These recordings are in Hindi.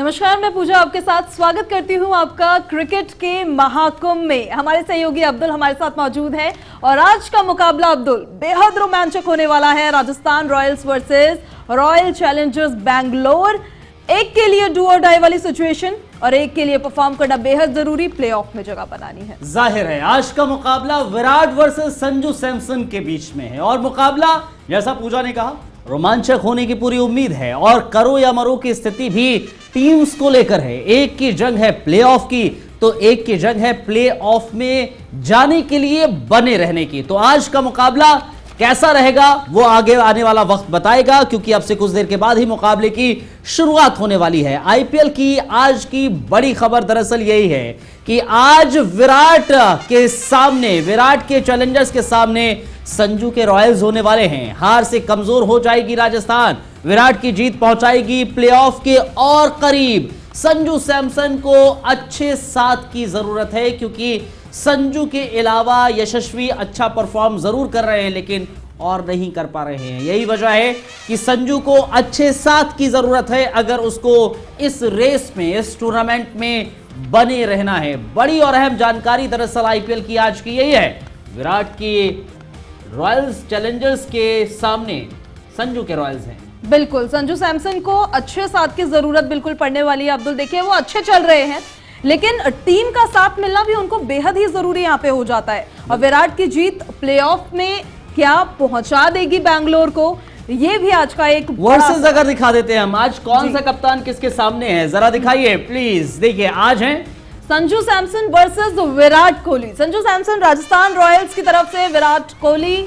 नमस्कार, मैं पूजा आपके साथ स्वागत करती हूं आपका क्रिकेट के महाकुंभ में। हमारे सहयोगी अब्दुल हमारे साथ मौजूद है और आज का मुकाबला अब्दुल बेहद रोमांचक होने वाला है। Rajasthan Royals versus royal Challengers Bangalore. एक के लिए डू और डाई वाली सिचुएशन और एक के लिए परफॉर्म करना बेहद जरूरी, प्लेऑफ में जगह बनानी है। जाहिर है आज का मुकाबला विराट वर्सेस संजू सैमसन के बीच में है और मुकाबला जैसा पूजा ने कहा रोमांचक होने की पूरी उम्मीद है और करो या मरो की स्थिति भी टीम्स को लेकर है। एक की जंग है प्लेऑफ की तो एक की जंग है प्लेऑफ में जाने के लिए बने रहने की। तो आज का मुकाबला कैसा रहेगा वो आगे आने वाला वक्त बताएगा, क्योंकि अब से कुछ देर के बाद ही मुकाबले की शुरुआत होने वाली है। आईपीएल की आज की बड़ी खबर दरअसल यही है कि आज विराट के चैलेंजर्स के सामने संजू के रॉयल्स होने वाले हैं। हार से कमजोर हो जाएगी राजस्थान, विराट की जीत पहुंचाएगी प्लेऑफ के और करीब। संजू सैमसन को अच्छे साथ की जरूरत है, क्योंकि संजू के अलावा यशस्वी अच्छा परफॉर्म जरूर कर रहे हैं लेकिन और नहीं कर पा रहे हैं। यही वजह है कि संजू को अच्छे साथ की जरूरत है अगर उसको इस रेस में, इस टूर्नामेंट में बने रहना है। बड़ी और अहम जानकारी दरअसल आईपीएल की आज की यही है, विराट की रॉयल्स चैलेंजर्स के सामने संजू के रॉयल्स हैं। बिल्कुल, संजू सैमसन को अच्छे साथ की जरूरत बिल्कुल पड़ने वाली है। अब्दुल देखिए वो अच्छे चल रहे हैं लेकिन टीम का साथ मिलना भी उनको बेहद ही जरूरी यहाँ पे हो जाता है। और विराट की जीत प्लेऑफ में क्या पहुंचा देगी बैंगलोर को, ये भी आज का एक वर्सेस अगर दिखा देते हैं हम, आज कौन सा कप्तान किसके सामने है जरा दिखाइए प्लीज। देखिए आज है संजू सैमसन वर्सेस विराट कोहली। संजू सैमसन राजस्थान रॉयल्स की तरफ से, विराट कोहली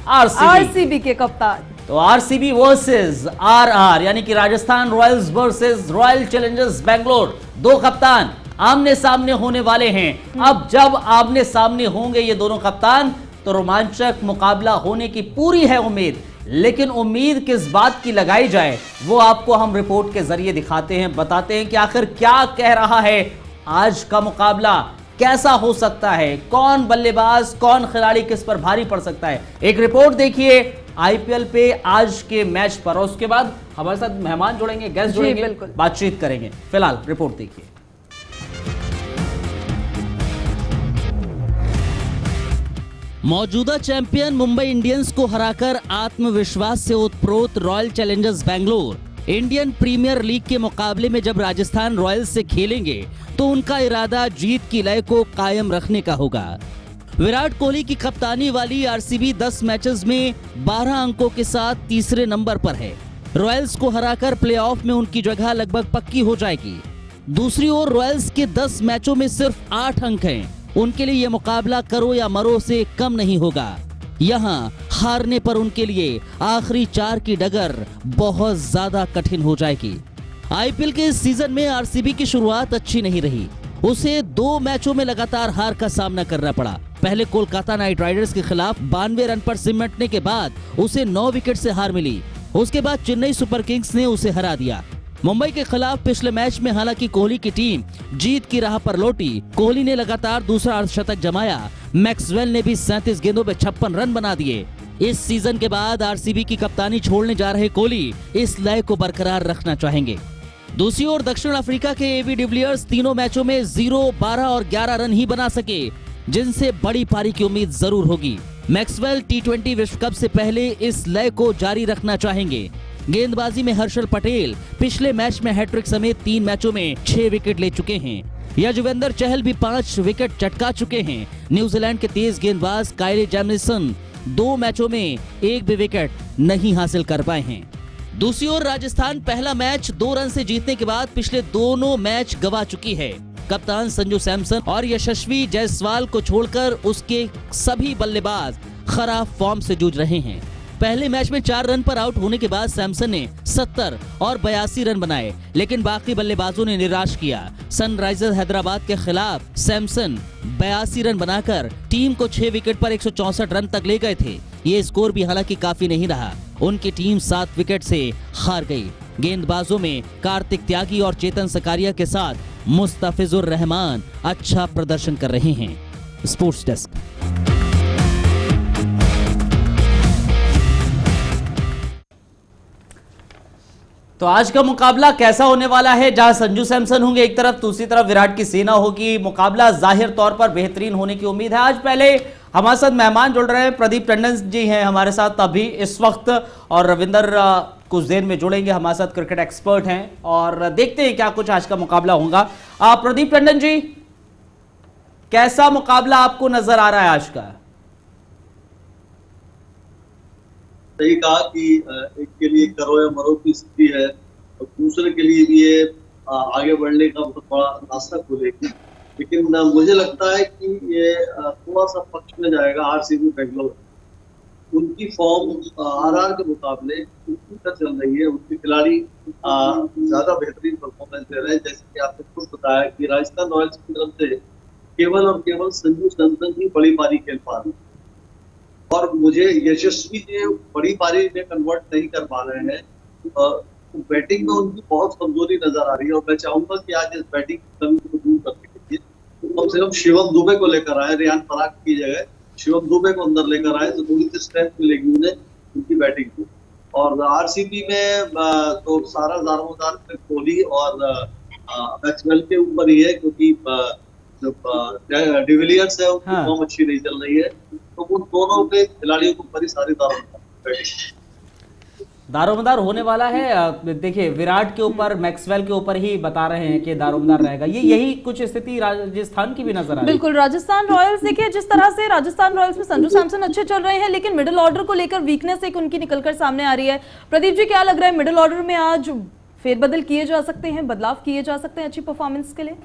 आरसीबी के कप्तान। तो आरसीबी वर्सेस आरआर यानी कि Rajasthan Royals versus royal Challengers Bangalore, दो कप्तान आमने सामने होने वाले हैं। अब जब आमने सामने होंगे ये दोनों कप्तान तो रोमांचक मुकाबला होने की पूरी है उम्मीद। लेकिन उम्मीद किस बात की लगाई जाए वो आपको हम रिपोर्ट के जरिए दिखाते हैं, बताते हैं कि आखिर क्या कह रहा है आज का मुकाबला, कैसा हो सकता है, कौन बल्लेबाज कौन खिलाड़ी किस पर भारी पड़ सकता है। एक रिपोर्ट देखिए आईपीएल पे आज के मैच पर और उसके बाद हमारे साथ मेहमान जुड़ेंगे, गेस्ट जुड़ेंगे, बातचीत करेंगे। फिलहाल रिपोर्ट देखिए। मौजूदा चैंपियन मुंबई इंडियंस को हराकर आत्मविश्वास से ओतप्रोत Royal Challengers Bangalore Indian Premier League के मुकाबले में जब राजस्थान रॉयल्स से खेलेंगे तो उनका इरादा जीत की लय को कायम रखने का होगा। विराट कोहली की कप्तानी वाली आरसीबी 10 मैचेस में 12 अंकों के साथ तीसरे नंबर पर है। रॉयल्स को हराकर प्लेऑफ में उनकी जगह लगभग पक्की हो जाएगी। दूसरी ओर रॉयल्स के 10 मैचों में सिर्फ 8 अंक हैं। उनके लिए यह मुकाबला करो या मरो से कम नहीं होगा। यहाँ हारने पर उनके लिए आखिरी 4 की डगर बहुत ज्यादा कठिन हो जाएगी। आईपीएल के इस सीजन में आरसीबी की शुरुआत अच्छी नहीं रही। उसे 2 मैचों में लगातार हार का सामना करना पड़ा। पहले कोलकाता नाइट राइडर्स के खिलाफ 92 रन पर सिमटने के बाद उसे 9 विकेट से हार मिली। उसके बाद चेन्नई सुपर किंग्स ने उसे हरा दिया। मुंबई के खिलाफ पिछले मैच में हालांकि कोहली की टीम जीत की राह पर लौटी। कोहली ने लगातार दूसरा अर्धशतक जमाया। मैक्सवेल ने भी 37 गेंदों पे 56 रन बना दिए। इस सीजन के बाद आरसीबी की कप्तानी छोड़ने जा रहे कोहली इस लय को बरकरार रखना चाहेंगे। दूसरी ओर दक्षिण अफ्रीका के एबी डिविलियर्स तीनों मैचों में 0, 12 और 11 रन ही बना सके, जिनसे बड़ी पारी की उम्मीद जरूर होगी। मैक्सवेल टी20 विश्व कप से पहले इस लय को जारी रखना चाहेंगे। गेंदबाजी में हर्षल पटेल पिछले मैच में हैट्रिक समेत 3 मैचों में 6 विकेट ले चुके हैं। यजुवेंद्र चहल भी 5 विकेट चटका चुके हैं। न्यूजीलैंड के तेज गेंदबाज काइली जैमिसन 2 मैचों में 1 भी विकेट नहीं हासिल कर पाए हैं। दूसरी ओर राजस्थान पहला मैच 2 रन से जीतने के बाद पिछले दोनों मैच गंवा चुकी है। कप्तान संजू सैमसन और यशस्वी जायसवाल को छोड़कर उसके सभी बल्लेबाज खराब फॉर्म से जूझ रहे हैं। पहले मैच में 4 रन पर आउट होने के बाद सैमसन ने 70 और 82 रन बनाए, लेकिन बाकी बल्लेबाजों ने निराश किया। सनराइजर्स हैदराबाद के खिलाफ सैमसन 82 रन बनाकर टीम को 6 विकेट पर 164 रन तक ले गए थे। ये स्कोर भी हालांकि काफी नहीं रहा। उनकी टीम 7 विकेट से हार गई। गेंदबाजों में कार्तिक त्यागी और चेतन सकारिया के साथ मुस्तफिजुर रहमान अच्छा प्रदर्शन कर रहे हैं। Sports desk. तो आज का मुकाबला कैसा होने वाला है, जहां संजू सैमसन होंगे एक तरफ, दूसरी तरफ विराट की सेना होगी। मुकाबला जाहिर तौर पर बेहतरीन होने की उम्मीद है। आज पहले हमारे साथ मेहमान जुड़ रहे हैं, प्रदीप टंडन जी हैं हमारे साथ अभी इस वक्त, और रविंदर कुछ देर में जुड़ेंगे हमारे साथ, क्रिकेट एक्सपर्ट हैं, और देखते हैं क्या कुछ आज का मुकाबला होगा। प्रदीप टंडन जी, कैसा मुकाबला आपको नजर आ रहा है आज का? सही कहा कि एक के लिए करो या मरो की स्थिति है, और दूसरे के लिए भी ये आगे बढ़ने का बहुत बड़ा रास्ता खोलेगी। लेकिन मुझे लगता है कि ये थोड़ा सा पक्ष में जाएगा आरसीबी बेंगलोर। उनकी फॉर्म आरआर के मुकाबले उनकी चल रही है, उनके खिलाड़ी ज्यादा बेहतरीन परफॉर्मेंस दे रहे हैं। जैसे कि आपने खुद बताया कि राजस्थान रॉयल्स की तरफ से केवल और केवल संजू सैमसन ही बड़ी पारी खेल पा रहे हैं, और मुझे यशस्वी जी बड़ी पारी में कन्वर्ट नहीं कर पा रहे हैं। बैटिंग में उनकी बहुत कमजोरी नजर आ रही है, और मैं चाहूंगा कि आज इस बैटिंग की कमी को दूर करने के लिए कम से कम शिवम दुबे को लेकर आए, रियान पराग की जगह शिवम दुबे को अंदर लेकर आए, तो थोड़ी सी स्ट्रेंथ मिलेगी उन्हें उनकी बैटिंग को। और आरसीबी में तो सारा दारोमदार कोहली और मैक्सवेल के ऊपर ही है, क्योंकि डिविलियर्स है उनकी फॉर्म अच्छी नहीं चल रही है, तो उन दोनों के खिलाड़ियों को ऊपर ही सारी दारोमदार होने वाला है। देखिए विराट के ऊपर, मैक्सवेल के ऊपर ही बता रहे हैं कि दारोमदार रहेगा। यही कुछ स्थिति राजस्थान की भी नजर आ रही है। बिल्कुल, राजस्थान रॉयल्स देखिए जिस तरह से राजस्थान रॉयल्स में संजू सैमसन अच्छे चल रहे हैं, लेकिन मिडिल ऑर्डर को लेकर वीकनेस एक उनकी निकलकर सामने आ रही है। प्रदीप जी, क्या लग रहा है मिडिल ऑर्डर में आज फेरबदल किए जा सकते हैं, बदलाव किए जा सकते हैं अच्छी परफॉर्मेंस के लिए?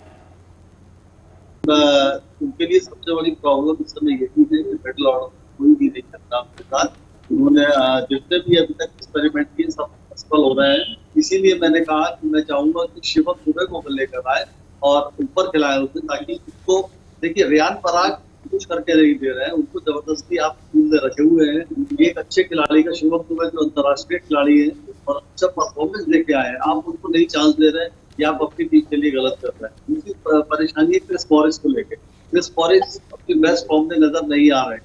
उनके लिए सबसे बड़ी प्रॉब्लम इस समय यही है कि मिडिल ऑर्डर कोई भी नहीं करता उनके साथ। उन्होंने जितने भी अभी तक एक्सपेरिमेंट किए सब सफल हो रहे हैं। इसीलिए मैंने कहा कि मैं चाहूंगा कि शिवम दुबे को लेकर आए और ऊपर खिलाए उसे, ताकि उसको देखिए रियान पराग कुछ करके नहीं दे रहे हैं, उनको जबरदस्ती आप टीम में रखे हुए हैं। एक अच्छे खिलाड़ी का शिवम दुबे जो अंतर्राष्ट्रीय खिलाड़ी है और अच्छा परफॉर्मेंस लेके आए हैं, आप उनको नहीं चांस दे रहे हैं, या आप अपनी टीम के लिए गलत कर रहे हैं। दूसरी परेशानी है क्रिस मॉरिस को लेकर। क्रिस मॉरिस अपनी बेस्ट फॉर्म में नजर नहीं आ रहे,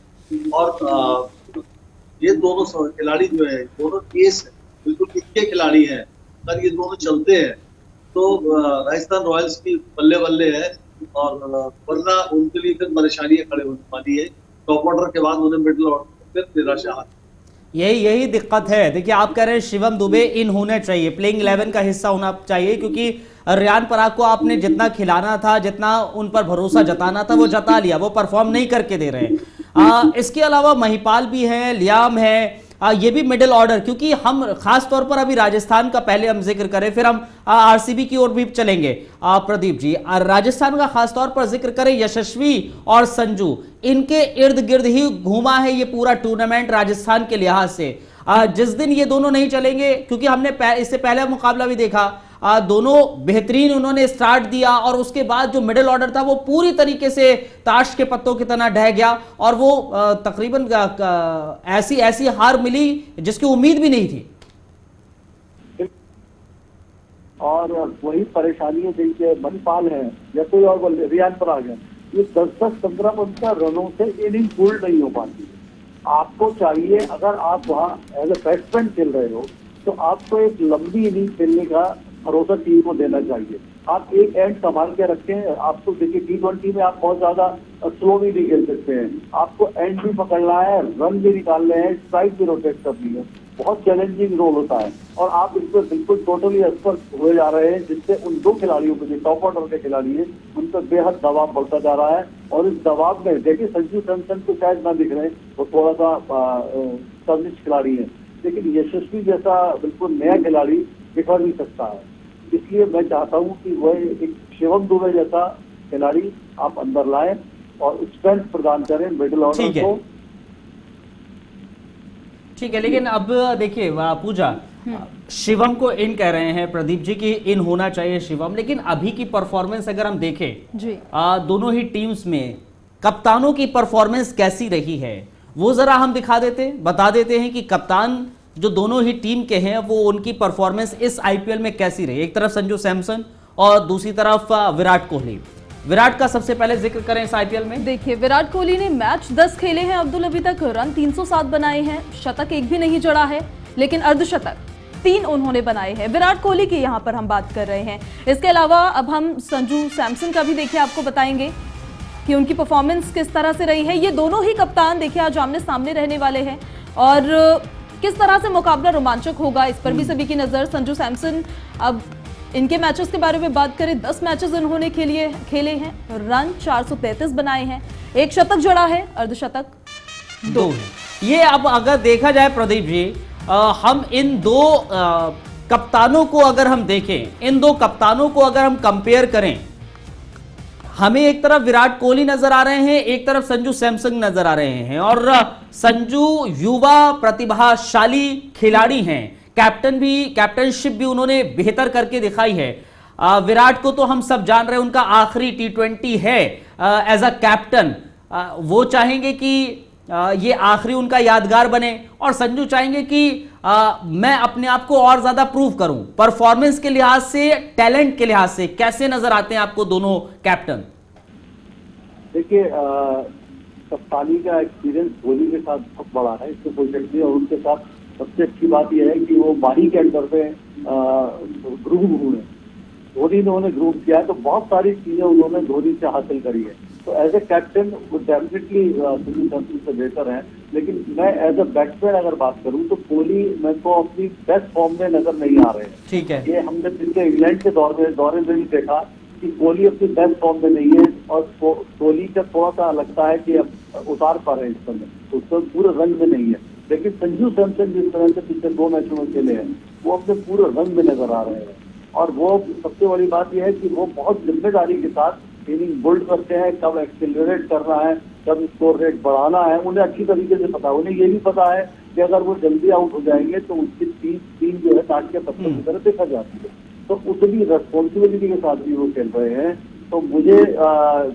और ये दोनों खिलाड़ी जो है दोनों केस है, बिल्कुल इक्के खिलाड़ी हैं। अगर ये दोनों चलते हैं तो राजस्थान रॉयल्स की बल्ले बल्ले है, और वरना उनके लिए फिर परेशानियां खड़े होने वाली है। टॉप ऑर्डर के बाद उन्हें मिडिल ऑर्डर फिर निराशा। यही दिक्कत है। देखिए आप कह रहे हैं शिवम दुबे इन होने चाहिए, प्लेइंग 11 का हिस्सा होना चाहिए, क्योंकि रियान पराग को आपने जितना खिलाना था, जितना उन पर भरोसा जताना था, वो जता लिया, वो परफॉर्म नहीं करके दे रहे हैं। इसके अलावा महिपाल भी है, लियाम है, ये भी मिडिल ऑर्डर, क्योंकि हम खास तौर पर अभी राजस्थान का पहले हम जिक्र करें, फिर हम आरसीबी की ओर भी चलेंगे। प्रदीप जी, राजस्थान का खास तौर पर जिक्र करें, यशस्वी और संजू, इनके इर्द गिर्द ही घूमा है ये पूरा टूर्नामेंट राजस्थान के लिहाज से। जिस दिन ये दोनों नहीं चलेंगे, क्योंकि हमने इससे पहले मुकाबला भी देखा, दोनों बेहतरीन उन्होंने स्टार्ट दिया, और उसके बाद जो मिडिल ऑर्डर था वो पूरी तरीके से ताश के पत्तों की तरह ढह गया, और वो तकरीबन ऐसी हार मिली जिसकी उम्मीद भी नहीं थी। और वही परेशानी है जिनके मणिपाल है या कोई और रियान पराग है, ये 10-15 रनों से इनिंग पूर्ण नहीं हो पाती। आपको चाहिए, अगर आप वहाँ एज ए बैट्समैन खेल रहे हो, तो आपको एक लंबी इनिंग खेलने का भरोसा टीम को देना चाहिए। आप एक एंड संभाल के रखें। आपको देखिए T20 में आप बहुत ज्यादा स्लो भी नहीं खेल सकते हैं, आपको एंड भी पकड़ना है, रन भी निकालने हैं, स्ट्राइक भी रोटेट करनी है। बहुत चैलेंजिंग रोल होता है, और आप इस पर बिल्कुल टोटली असफल हुए जा रहे हैं, जिससे उन दो खिलाड़ियों को जो टॉप ऑर्डर के खिलाड़ी है उन पर बेहद दबाव बढ़ता जा रहा है। और इस दबाव में देखिए संजू सैमसन को शायद ना दिख रहे, वो थोड़ा सा सर्विस खिलाड़ी है, लेकिन यशस्वी जैसा बिल्कुल नया खिलाड़ी बिखर नहीं सकता है। इसलिए मैं चाहता हूं कि वह एक शिवम दुबे जैसा खिलाड़ी आप अंदर लाएं और स्ट्रेंथ प्रदान करें मिडिल ऑर्डर को। ठीक है, लेकिन अब देखिए पूजा, शिवम को इन कह रहे हैं प्रदीप जी की इन होना चाहिए शिवम, लेकिन अभी की परफॉर्मेंस अगर हम देखें जी, दोनों ही टीम्स में कप्तानों की परफॉर्मेंस कैसी रही है वो जरा हम बता देते हैं कि कप्तान जो दोनों ही टीम के हैं वो उनकी परफॉर्मेंस इस आईपीएल में कैसी रही। एक तरफ संजू सैमसन और दूसरी तरफ विराट कोहली। विराट का सबसे पहले जिक्र करें इस आईपीएल में। देखिए विराट कोहली ने मैच 10 खेले हैं अब्दुल, अभी तक रन 307 बनाए हैं, शतक एक भी नहीं जड़ा है, लेकिन अर्धशतक 3 उन्होंने बनाए हैं। विराट कोहली की यहाँ पर हम बात कर रहे हैं। इसके अलावा अब हम संजू सैमसन का भी देखिए आपको बताएंगे कि उनकी परफॉर्मेंस किस तरह से रही है। ये दोनों ही कप्तान देखिए आज आमने सामने रहने वाले हैं और किस तरह से मुकाबला रोमांचक होगा इस पर भी सभी की नजर। संजू सैमसन, अब इनके मैचेस के बारे में बात करें, 10 मैचेस इन्होंने खेले हैं, रन 433 बनाए हैं, 1 शतक जड़ा है, अर्धशतक 2 है। ये अब अगर देखा जाए प्रदीप जी, हम इन दो कप्तानों को अगर हम देखें, इन दो कप्तानों को अगर हम कंपेयर करें, हमें एक तरफ विराट कोहली नजर आ रहे हैं, एक तरफ संजू सैमसन नजर आ रहे हैं और संजू युवा प्रतिभाशाली खिलाड़ी हैं, कैप्टनशिप भी उन्होंने बेहतर करके दिखाई है। विराट को तो हम सब जान रहे हैं, उनका आखिरी T20 है एज अ कैप्टन। वो चाहेंगे कि ये आखिरी उनका यादगार बने और संजू चाहेंगे कि मैं अपने आप को और ज्यादा प्रूव करूं। परफॉर्मेंस के लिहाज से, टैलेंट के लिहाज से कैसे नजर आते हैं आपको दोनों कैप्टन? देखिए, कप्तानी का एक्सपीरियंस धोनी के साथ बहुत बड़ा है, इससे कोई शक नहीं। और उनके साथ सबसे अच्छी बात यह है कि वो माही के अंदर में ग्रूम हुए। धोनी ने उन्हें ग्रूम किया है, तो बहुत सारी चीजें उन्होंने धोनी से हासिल करी है। तो एज ए कैप्टन वो डेफिनेटली संजू सैमसन से बेहतर है। लेकिन मैं एज ए बैट्समैन अगर बात करूं तो कोहली मेरे को अपनी बेस्ट फॉर्म में नजर नहीं आ रहे हैं। ठीक है, ये हमने पिछले इंग्लैंड के दौरे में भी देखा कि कोहली अपनी बेस्ट फॉर्म में नहीं है और कोहली का थोड़ा सा लगता है कि अब उतार पा रहे हैं इस समय, तो उसका पूरे रंग में नहीं है। लेकिन संजू सैमसन जिस तरह से पिछले 2 मैचों में खेले हैं, वो अपने पूरे रंग में नजर आ रहे हैं। और वो सबसे बड़ी बात यह है कि वो बहुत जिम्मेदारी के साथ इनिंग बिल्ड करते हैं, कब एक्सेलरेट करना है, कब स्कोर रेट बढ़ाना है, उन्हें अच्छी तरीके से पता है। उन्हें ये भी पता है कि अगर वो जल्दी आउट हो जाएंगे तो उसकी टीम जो है काट के पत्थर की तरह देखा जाती है। तो उतनी रेस्पॉन्सिबिलिटी के साथ भी वो खेल रहे हैं। तो मुझे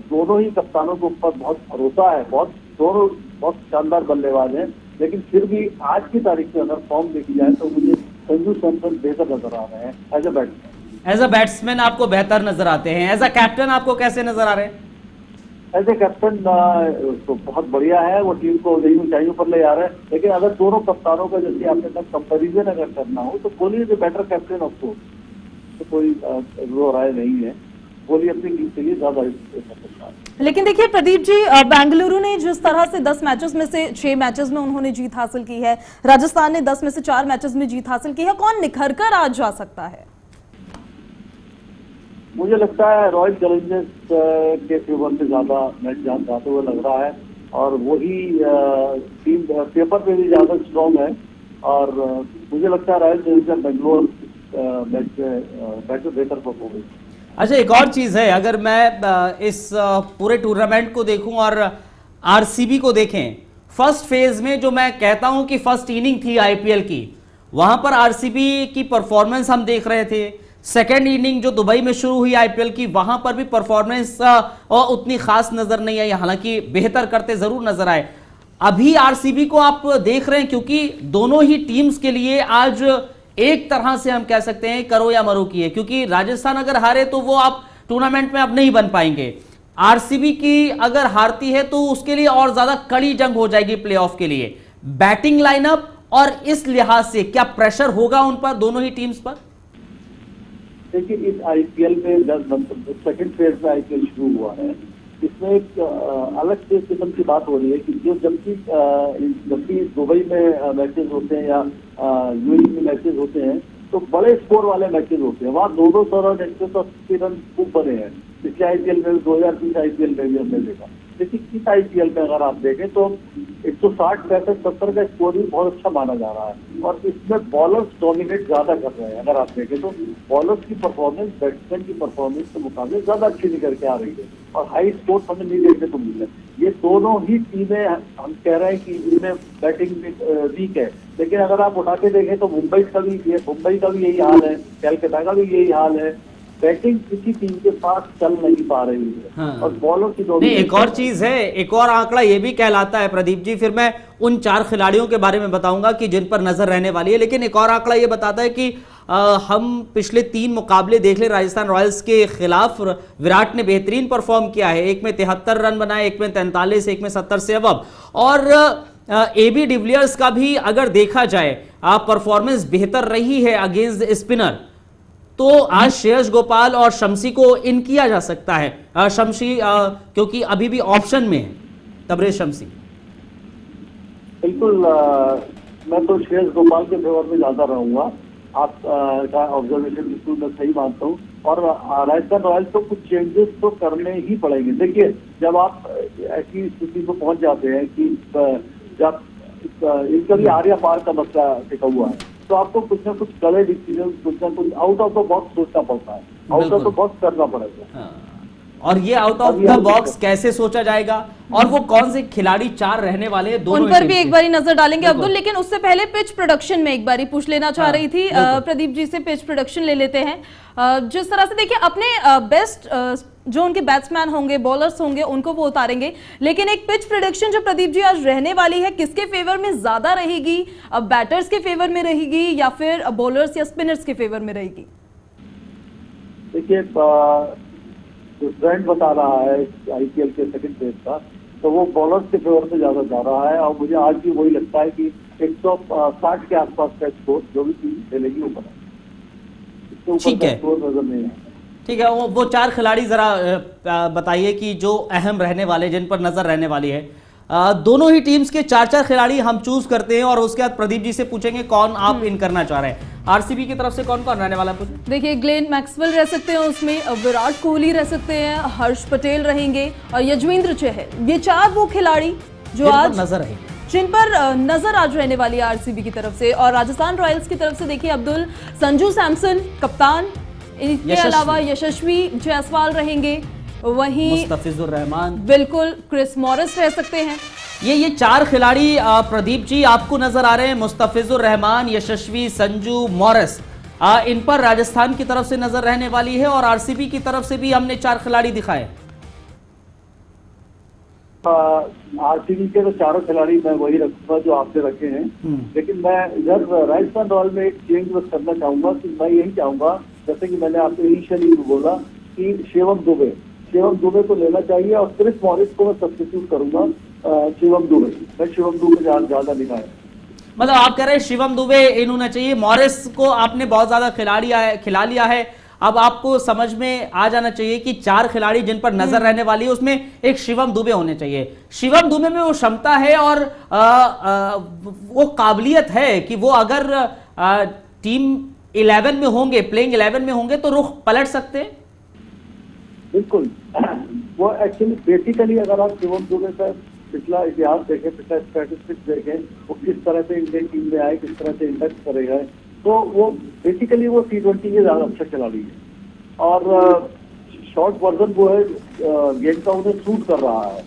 दोनों ही कप्तानों के ऊपर बहुत भरोसा है। दोनों बहुत शानदार बल्लेबाज हैं, लेकिन फिर भी आज की तारीख में अगर फॉर्म देखी जाए तो मुझे संजू सैमसन बेहतर नजर आ रहे हैं as a batsman. As a batsman आपको बेहतर नजर आते हैं, एज अ कैप्टन आपको कैसे नजर आ रहे हैं? एज ए कैप्टन तो बहुत बढ़िया है, वो टीम को नई ऊंचाइयों पर ले जा रहे हैं। लेकिन अगर दोनों कप्तानों का जैसे आपके साथ कंपेरिजन अगर करना हो तो Kohli is a better captain of course, तो कोई वो राय नहीं है। कोहली अपनी टीम के लिए ज्यादा लेकिन देखिए प्रदीप जी, बेंगलुरु ने जिस तरह से 10 मैचेस में से 6 मैचेस में उन्होंने जीत हासिल की है, राजस्थान ने 10 में से 4 मैचेस में जीत हासिल की है, कौन निखर कर आज जा सकता है? मुझे लगता है रॉयल चैलेंजर्स के फेवर में ज्यादा मैच जाते हुए लग रहा है और वही टीम पेपर पे भी ज्यादा स्ट्रॉन्ग है। और मुझे लगता है रॉयल चैलेंजर्स बेंगलोर मैच बेहतर परफॉर्मेंस। अच्छा, एक और चीज है, अगर मैं इस पूरे टूर्नामेंट को देखूं और आरसीबी को देखें, फर्स्ट फेज में जो मैं कहता हूं कि फर्स्ट इनिंग थी आईपीएल की, वहां पर आरसीबी की परफॉर्मेंस हम देख रहे थे। सेकेंड इनिंग जो दुबई में शुरू हुई आईपीएल की, वहां पर भी परफॉर्मेंस उतनी खास नजर नहीं आई, हालांकि बेहतर करते जरूर नजर आए। अभी आरसीबी को आप देख रहे हैं, क्योंकि दोनों ही टीम्स के लिए आज एक तरह से हम कह सकते हैं करो या मरो की है, क्योंकि राजस्थान अगर हारे तो वो आप टूर्नामेंट में अब नहीं बन पाएंगे। आरसीबी की अगर हारती है तो उसके लिए और ज्यादा कड़ी जंग हो जाएगी प्लेऑफ के लिए। बैटिंग लाइनअप और इस लिहाज से क्या प्रेशर होगा उन पर, दोनों ही टीम्स पर? देखिए, इस आईपीएल में 10 सेकंड फेज में आईपीएल शुरू हुआ है, इसमें एक अलग से किस्म की बात हो रही है कि जब भी दुबई में मैचेस होते हैं या यूएई में मैचेस होते हैं तो बड़े स्कोर वाले मैचेस होते हैं। वहाँ 200 रन 180 रन खूब बने हैं। पिछले आईपीएल में 2020 आईपीएल में भी हमने देखा। लेकिन इस आईपीएल में अगर आप देखें तो 160, 65, 70 का स्कोर भी बहुत अच्छा माना जा रहा है और इसमें बॉलर्स डोमिनेट ज्यादा कर रहे हैं। अगर आप देखें तो बॉलर्स की परफॉर्मेंस बैट्समैन की परफॉर्मेंस के मुकाबले ज्यादा अच्छी निकल के आ रही है और हाई स्कोर हमें नहीं देखने को मिल रहे। ये दोनों ही टीमें, हम कह रहे हैं कि इनमें बैटिंग वीक है, लेकिन अगर आप उठा के देखें तो मुंबई का भी यही हाल है, कलकत्ता का भी यही हाल है। बैटिंग किसी टीम के पास चल नहीं पा रही है। हाँ। और बॉलर की नहीं, एक और चीज है, एक और आंकड़ा ये भी कहलाता है प्रदीप जी, फिर मैं उन 4 खिलाड़ियों के बारे में बताऊंगा कि जिन पर नजर रहने वाली है, लेकिन एक और आंकड़ा ये बताता है कि हम पिछले 3 मुकाबले देख ले राजस्थान रॉयल्स के खिलाफ, विराट ने बेहतरीन परफॉर्म किया है। एक में 73 रन बनाए, एक में 43, एक में 70 से अबव। और एबी डिविलियर्स का भी अगर देखा जाए परफॉर्मेंस बेहतर रही है अगेंस्ट स्पिनर, तो आज श्रेयस गोपाल और शम्सी को इन किया जा सकता है। शम्सी क्योंकि अभी भी ऑप्शन में है, तबरेज शम्सी। बिल्कुल, मैं तो श्रेयस गोपाल के फेवर में ज्यादा रहूंगा। आप का ऑब्जर्वेशन बिल्कुल मैं सही मानता हूँ। और राजस्थान रॉयल्स को कुछ चेंजेस तो करने ही पड़ेंगे। देखिए, जब आप ऐसी स्थिति को पहुंच जाते हैं कि जब इनका भी आर्या पार का मसला टिका हुआ है, तो आपको कुछ ना कुछ कड़े डिसीजन, कुछ ना कुछ आउट ऑफ द बॉक्स सोचना पड़ता है, आउट ऑफ द बॉक्स करना पड़ेगा। हाँ। और ये आउट ऑफ द बॉक्स कैसे सोचा जाएगा और वो कौन से खिलाड़ी 4 रहने वाले हैं, दोनों उन पर भी एक बारी नजर डालेंगे अब्दुल। लेकिन उससे पहले पिच प्रोडक्शन में एक बारी पूछ लेना चाह रही थी प्रदीप जी से। पिच प्रोडक्शन ले लेते हैं। जिस तरह से देखिए, अपने बेस्ट जो उनके बैट्समैन होंगे, बॉलर्स होंगे, उनको वो उतारेंगे, लेकिन एक पिच प्रोडक्शन जो प्रदीप जी आज रहने वाली है, किसके फेवर में ज्यादा रहेगी? बैटर्स के फेवर में रहेगी या फिर बॉलर्स या स्पिनर्स के फेवर में रहेगी? देखिए, जो ट्रेंड बता रहा है आईपीएल के सेकंड फेज का, तो वो बॉलर्स के फेवर में ज्यादा जा रहा है। और मुझे आज भी वही लगता है कि 160 के आसपास का स्कोर जो भी टीम खेलेगी वो बना, इसके ऊपर का स्कोर नजर नहीं है। ठीक है, वो 4 खिलाड़ी जरा बताइए कि जो अहम रहने वाले, जिन पर नजर रहने वाली है। दोनों ही टीम्स के 4-4 खिलाड़ी हम चूज करते हैं और उसके बाद प्रदीप जी से पूछेंगे कौन आप इन करना चाह रहे हैं। आरसीबी की तरफ से कौन कौन रहने वाला है? देखिए, ग्लेन मैक्सवेल रह सकते हैं उसमें, विराट कोहली रह सकते हैं, हर्ष पटेल रहेंगे और यजवेंद्र चहल। ये 4 वो खिलाड़ी जो आज नजर है, जिन पर नजर आज रहने वाली है आरसीबी की तरफ से। और राजस्थान रॉयल्स की तरफ से देखिए अब्दुल, संजू सैमसन कप्तान, इसके अलावा यशस्वी जायसवाल रहेंगे, वहीं मुस्तफिजुर रहमान, बिल्कुल क्रिस मॉरिस रह सकते हैं। ये 4 खिलाड़ी प्रदीप जी आपको नजर आ रहे हैं, मुस्तफिजुर रहमान, यशस्वी, संजू, मॉरिस। इन पर राजस्थान की तरफ से नजर रहने वाली है और आरसीबी की तरफ से भी हमने 4 खिलाड़ी दिखाए। आरसीबी के तो 4 खिलाड़ी मैं वही रखूंगा जो आपने रखे हैं। लेकिन मैं इधर राजस्थान रॉयल में एक चेंज बस करना चाहूंगा कि मैं यही चाहूंगा, जैसे कि मैंने आपको इनिशियली बोला कि शिवम दुबे को लेना चाहिए और क्रिस मॉरिस को मैं सब्स्टिट्यूट करूंगा शिवम दुबे। मैं शिवम दुबे ज्यादा दिखाया, मतलब आप कह रहे हैं शिवम दुबे इन होना चाहिए। मॉरिस को आपने बहुत ज्यादा खिला लिया है। अब आपको समझ में आ जाना चाहिए कि 4 खिलाड़ी जिन पर नजर रहने वाली है उसमें एक शिवम दुबे होने चाहिए। शिवम दुबे में वो क्षमता है और वो काबिलियत है कि वो अगर टीम 11 में होंगे, प्लेइंग 11 में होंगे तो रुख पलट सकते हैं। बिल्कुल, वो एक्चुअली बेसिकली अगर आप शिवम दुबे का पिछला इतिहास देखें, पिछला स्टैटिस्टिक्स देखें, वो किस तरह से इंडियन टीम में आए, किस तरह से इंडक्ट करेगा, तो वो बेसिकली वो T20 के ज्यादा अच्छा खिलाड़ी है और शॉर्ट वर्जन वो है गेम का, उन्हें सूट कर रहा है।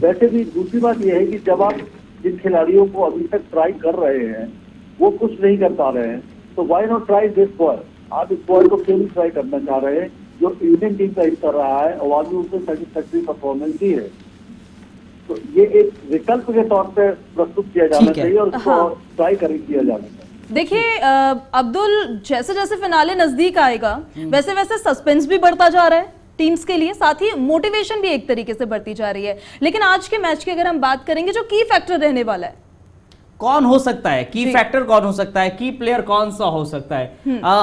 वैसे भी दूसरी बात यह है कि जब आप जिन खिलाड़ियों को अभी तक ट्राई कर रहे हैं वो कुछ नहीं कर पा रहे हैं, तो why not try this boy. आप इस बॉय को क्यों नहीं ट्राई करना चाह रहे हैं जो इंडियन टीम का हिस्सा रहा है और आज भी उसने सेटिस्फैक्टरी परफॉर्मेंस दी है। तो ये एक विकल्प के तौर पे प्रस्तुत किया जाना चाहिए और उसको ट्राई किया जाना चाहिए। देखिए अब्दुल, जैसे जैसे फिनाले नजदीक आएगा वैसे वैसे सस्पेंस भी बढ़ता जा रहा है टीम्स के लिए, साथ ही मोटिवेशन भी एक तरीके से बढ़ती जा रही है। लेकिन आज के मैच की अगर हम बात करेंगे, जो की फैक्टर रहने वाला है, कौन हो सकता है की फैक्टर, कौन हो सकता है की प्लेयर, कौन सा हो सकता है?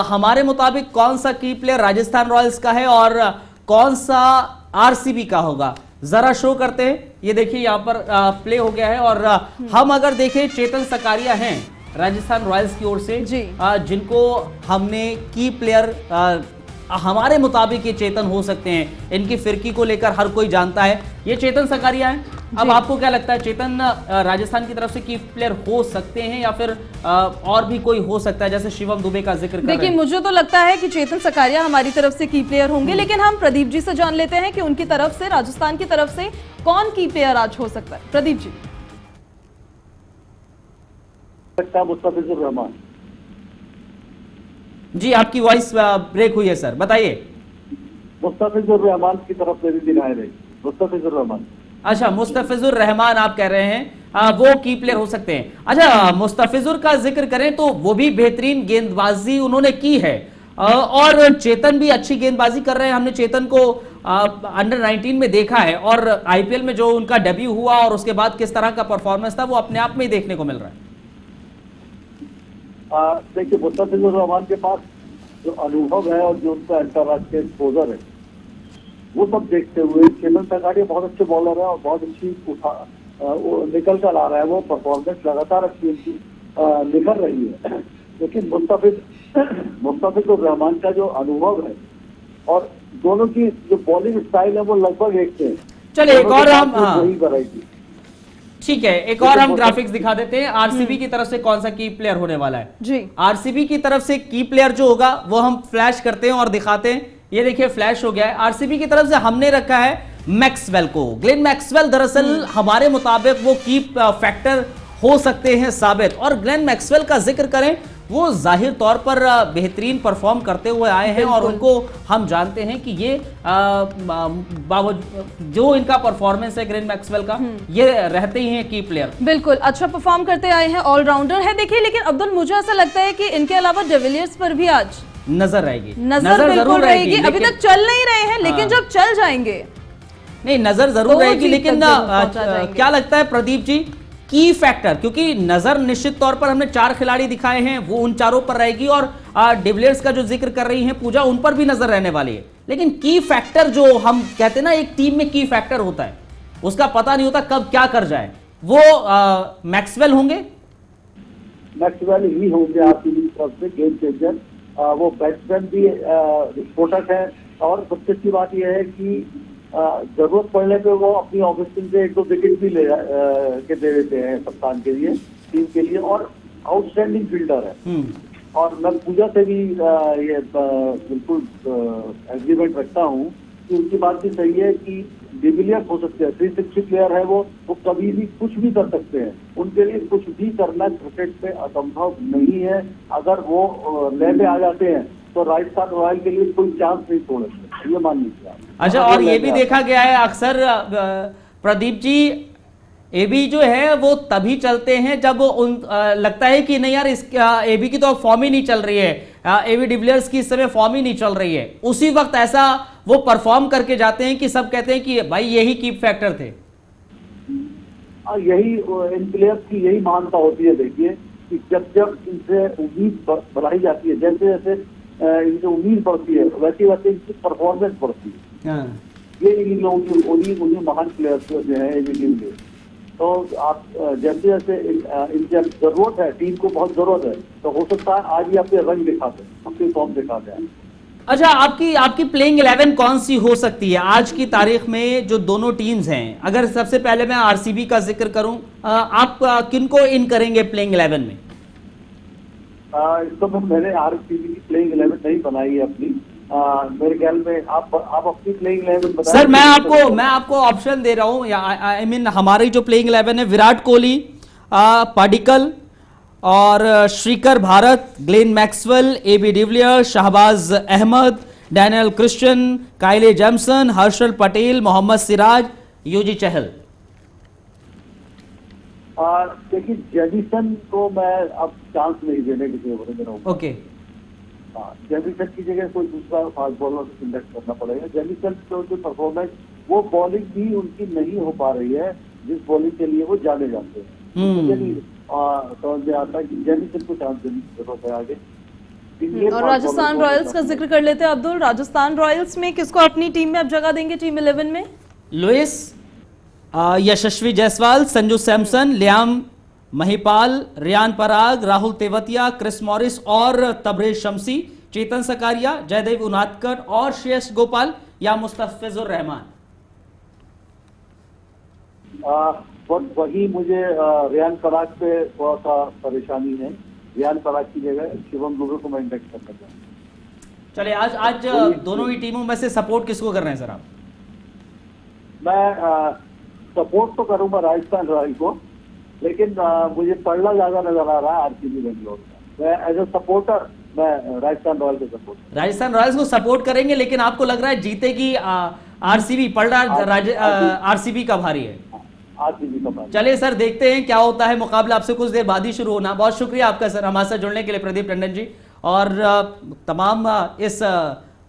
हमारे मुताबिक कौन सा की प्लेयर राजस्थान रॉयल्स का है और कौन सा आरसीबी का होगा, जरा शो करते हैं। ये देखिए यहाँ पर प्ले हो गया है और हम अगर देखें, चेतन सकारिया हैं राजस्थान रॉयल्स की ओर से, जिनको हमने की प्लेयर, हमारे मुताबिक ये चेतन हो सकते हैं, इनकी फिरकी को लेकर हर कोई जानता है, ये चेतन सकारिया हैं। अब आपको क्या लगता है, चेतन राजस्थान की तरफ से की प्लेयर हो सकते हैं या फिर और भी कोई हो सकता है, जैसे शिवम दुबे का जिक्र कर रहे हैं? देखिए, मुझे तो लगता है कि चेतन सकारिया हमारी तरफ से की प्लेयर होंगे, लेकिन हम प्रदीप जी से जान लेते हैं कि उनकी तरफ से, राजस्थान की तरफ से कौन की प्लेयर आज हो सकता है। प्रदीप जी। मुस्तफिजुर रहमान जी, आपकी वॉइस ब्रेक हुई है सर, बताइए। मुस्तफिजुर रहमान की तरफ से भी दिखाए रहे, मुस्तफिजुर रहमान। अच्छा, मुस्तफिजुर रहमान आप कह रहे हैं वो की प्लेयर हो सकते हैं। अच्छा, मुस्तफिजुर का जिक्र करें तो वो भी बेहतरीन गेंदबाजी उन्होंने की है और चेतन भी अच्छी गेंदबाजी कर रहे हैं। हमने चेतन को अंडर 19 में देखा है और आईपीएल में जो उनका डेब्यू हुआ और उसके बाद किस तरह का परफॉर्मेंस था वो अपने आप में ही देखने को मिल रहा है। देखिए, मुस्तफिजुर रहमान के पास जो अनुभव है और जो उनका अंतर्राष्ट्रीय एक्सपोजर है वो सब देखते हुए चेतन सकारिया बहुत अच्छे बॉलर है और बहुत अच्छी वो निकल कर आ रहा है, वो परफॉर्मेंस लगातार अच्छी उनकी निकल रही है। लेकिन मुस्तफिजुर रहमान का जो अनुभव है और दोनों की जो बॉलिंग स्टाइल है वो लगभग एक से। चलिए एक और हम वही वैरायटी, ठीक है, एक और हम ग्राफिक्स दिखा देते हैं। आरसीबी की तरफ से कौन सा की प्लेयर होने वाला है जी। आरसीबी की तरफ से की प्लेयर जो होगा वो हम फ्लैश करते हैं और दिखाते हैं। ये देखिए फ्लैश हो गया है। आरसीबी की तरफ से हमने रखा है मैक्सवेल को। ग्लेन मैक्सवेल दरअसल हमारे मुताबिक वो की फैक्टर हो सकते हैं साबित, और ग्लेन मैक्सवेल का जिक्र करें वो जाहिर तौर पर बेहतरीन परफॉर्म करते हुए आए हैं और उनको हम जानते हैं कि ये जो इनका परफॉर्मेंस है ग्लेन मैक्सवेल का, ये रहते ही हैं की प्लेयर। बिल्कुल अच्छा परफॉर्म करते आए हैं, ऑलराउंडर है। देखिए लेकिन अब्दुल मुझे ऐसा लगता है कि इनके अलावा डिविलियर्स पर भी आज नजर रहेगी, नजर बिल्कुल रहेगी। अभी तक चल नहीं रहे हैं लेकिन जब चल जाएंगे नहीं नजर जरूर तो रहेगी। लेकिन पहुंचा जाएंगे। क्या लगता है प्रदीप जी, की फैक्टर, क्योंकि नजर निश्चित तौर पर हमने 4 खिलाड़ी दिखाए हैं, वो उन चारों पर रहेगी और डिविलियर्स का जो जिक्र कर रही हैं पूजा, उन पर भी नजर रहने वाली है। लेकिन की फैक्टर जो हम कहते हैं ना, एक टीम में की फैक्टर होता है, उसका पता नहीं होता कब क्या कर जाए, वो मैक्सवेल होंगे। मैक्सवेल ही होंगे आपकी तरफ से गेम चेंजर। वो बैट्समैन भी स्फोटक है और सबसे अच्छी बात यह है कि जरूरत पड़ने पे वो अपनी ऑफ स्पिन से 1-2 विकेट भी ले के दे देते हैं कप्तान के लिए, टीम के लिए, और आउटस्टैंडिंग फील्डर है। और मैं पूजा से भी ये बिल्कुल एग्रीमेंट रखता हूँ कि उनकी बात भी सही है कि डिविलियर्स हो सकते हैं, 360 प्लेयर है वो कभी भी कुछ भी कर सकते हैं। उनके लिए कुछ भी करना क्रिकेट पे असंभव नहीं है। अगर वो लय में आ जाते हैं तो राजस्थान रॉयल के लिए कोई चांस नहीं छोड़ेंगे, ये मान लीजिए आप। अच्छा, और ये भी देखा गया है अक्सर प्रदीप जी, एबी जो है वो तभी चलते हैं जब लगता है कि नहीं यार इस एबी की तो फॉर्म ही नहीं चल रही है, एबी डिविलियर्स की इस समय फॉर्म ही नहीं चल रही है, उसी वक्त ऐसा वो परफॉर्म करके जाते हैं कि सब कहते हैं कि भाई यही की फैक्टर थे। यही इन प्लेयर्स की यही मान्यता होती है। देखिए कि जब इनसे उम्मीद बढ़ाई जाती है, जैसे जैसे इनसे उम्मीद बढ़ती है वैसे वैसे इनकी परफॉर्मेंस बढ़ती है। ये इन लोगों की उन्हीं महान प्लेयर्स जो है एबी डिविलियर्स। तो आप जैसे जैसे इनकी जरूरत है, टीम को बहुत जरूरत है, तो हो सकता है आज ही अपने रंग दिखाते हैं, अपनी फॉर्म दिखाते हैं। अच्छा, आपकी प्लेइंग 11 कौन सी हो सकती है आज की तारीख में जो दोनों टीम्स हैं? अगर सबसे पहले मैं आरसीबी का जिक्र करूं, आप किनको इन करेंगे प्लेइंग 11 में? तो मैंने आरसीबी की प्लेइंग 11 नहीं बनाई है अपनी। मेरे ख्याल में आप अपनी प्लेइंग 11 बताएं। सर मैं आपको ऑप्शन दे रहा हूं, आई मीन हमारी जो प्लेइंग 11 है, विराट कोहली, पाडिक्कल और Srikar Bharat, Glenn Maxwell, AB de Villiers, Shahbaz Ahmed, Daniel Christian, Kyle Jamieson, Harshal Patel, Mohammed Siraj, Yuzi Chahal. देखिए जेमिसन को मैं अब चांस नहीं देने की जरूरत है। ओके, जेमिसन की जगह कोई दूसरा फास्ट बॉलर सिलेक्ट करना पड़ेगा। जेमिसन जो परफॉर्मेंस, वो बॉलिंग भी उनकी नहीं हो पा रही है जिस बॉलिंग के लिए वो जाने जाते हैं। मुझे नहीं समझ में आता कि जेमिसन को चांस देने की जरूरत है आगे। और राजस्थान रॉयल्स का जिक्र कर लेते हैं अब्दुल। राजस्थान रॉयल्स में किसको अपनी टीम में अब जगह देंगे, टीम 11 में? लुइस, यशस्वी Jaiswal, Sanju Samson, Liam Mahipal, Riyan Parag, Rahul Tewatia, Chris Morris और तबरेज शमसी, चेतन सकारिया, जयदेव उनादकर और श्रेयस गोपाल या मुस्तफिजुर रहमान। वही मुझे रियान पराग पे थोड़ा सा परेशानी है। रियान पराग की जगह शिवम दुबे को मैं इंडेक्स करना चाहूँगा। चलिए, आज दोनों ही टीमों में से सपोर्ट किसको कर रहे हैं सर आप? मैं सपोर्ट तो करूंगा राजस्थान रॉयल को, लेकिन मुझे पढ़ना ज्यादा नजर आ रहा है आरसीबी बेंगलोर का। मैं एज ए सपोर्टर मैं राजस्थान रॉयल को सपोर्ट, राजस्थान रॉयल्स को सपोर्ट करेंगे, लेकिन आपको लग रहा है जीतेगी आरसीबी? पढ़ना आरसीबी का भारी है, आरसीबी का भारी। चलिए सर, देखते हैं क्या होता है। मुकाबला आपसे कुछ देर बाद ही शुरू होना। बहुत शुक्रिया आपका सर हमारे साथ जुड़ने के लिए, प्रदीप टंडन जी, और तमाम इस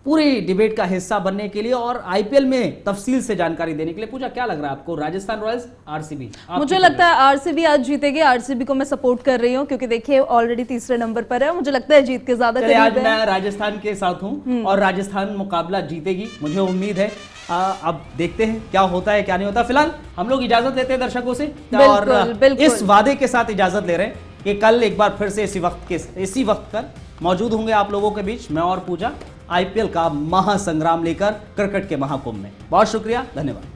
पूरी डिबेट का हिस्सा बनने के लिए और आईपीएल में तफसील से जानकारी देने के लिए। पूजा, क्या लग रहा है आपको, राजस्थान रॉयल्स आरसीबी? मुझे लगता है आरसीबी आज जीतेगी। आरसीबी को मैं सपोर्ट कर रही हूँ क्योंकि देखिए ऑलरेडी तीसरे नंबर पर है, मुझे लगता है जीत के ज्यादा चलिए, आज करीब है। मैं राजस्थान के साथ हूं और राजस्थान मुकाबला जीतेगी, मुझे उम्मीद है। अब देखते हैं क्या होता है क्या नहीं होता। फिलहाल हम लोग इजाजत लेते हैं दर्शकों से और बिल्कुल। इस वादे के साथ इजाजत ले रहे हैं कि कल एक बार फिर से इसी वक्त पर मौजूद होंगे आप लोगों के बीच, मैं और पूजा, आईपीएल का महासंग्राम लेकर क्रिकेट के महाकुंभ में। बहुत शुक्रिया, धन्यवाद।